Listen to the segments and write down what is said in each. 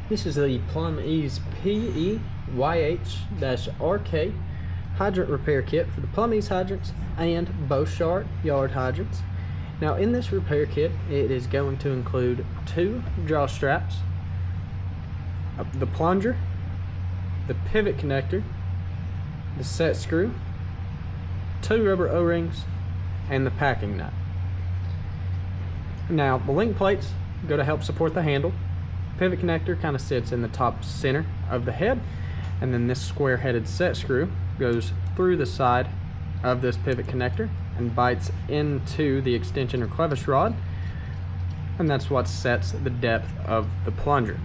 This is the Plumbeeze PEYH-IRK hydrant repair kit for the Plumbeeze hydrants and Bochart yard hydrants. Now in this repair kit, it is going to include 2 draw straps, the plunger, the pivot connector, the set screw, 2 rubber O-rings, and the packing nut. Now the link plates go to help support the handle. Pivot connector kind of sits in the top center of the head, and then this square headed set screw goes through the side of this pivot connector and bites into the extension or clevis rod, and that's what sets the depth of the plunger.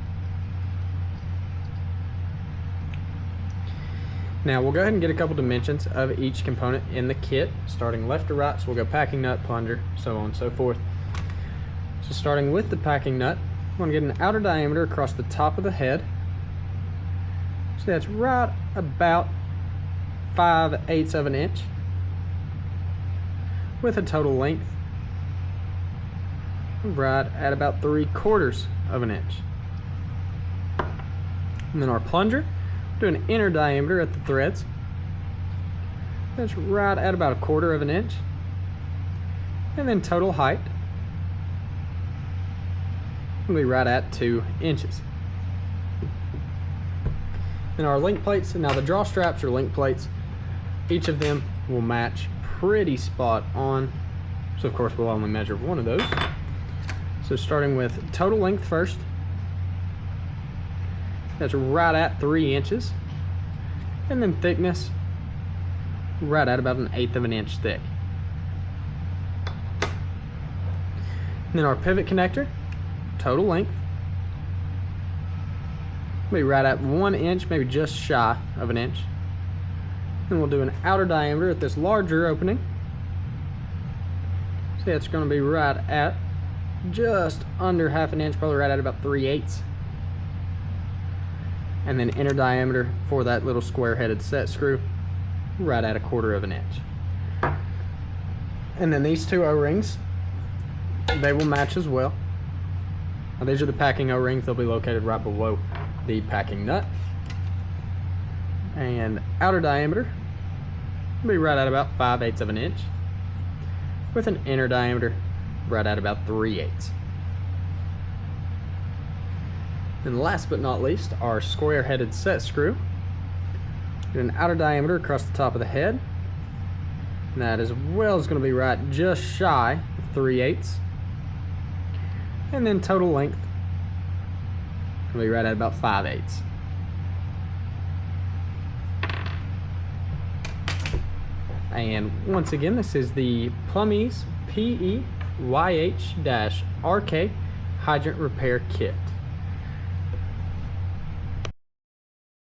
Now we'll go ahead and get a couple dimensions of each component in the kit, starting left to right. So we'll go packing nut, plunger, so on and so forth. So starting with the packing nut, I'm going to get an outer diameter across the top of the head. So that's right about 5/8 of an inch, with a total length right at about 3/4 of an inch. And then our plunger, do an inner diameter at the threads. That's right at about 1/4 of an inch. And then total height will be right at 2 inches. And our link plates, now the draw straps are link plates. Each of them will match pretty spot on. So of course we'll only measure one of those. So starting with total length first. That's right at 3 inches. And then thickness, right at about 1/8 of an inch thick. And then our pivot connector, total length, maybe right at 1 inch, maybe just shy of 1 inch. And we'll do an outer diameter at this larger opening. See, it's going to be right at just under 1/2 inch, probably right at about 3/8. And then inner diameter for that little square headed set screw, right at 1/4 of an inch. And then these 2 O-rings, they will match as well. Now these are the packing O-rings. They'll be located right below the packing nut. And outer diameter will be right at about 5/8 of an inch, with an inner diameter right at about 3/8. And last but not least, our square headed set screw. Get an outer diameter across the top of the head. And that as well is going to be right just shy of 3/8. And then total length will be right at about 5/8. And once again, this is the Plumbeeze PEYH-IRK hydrant repair kit.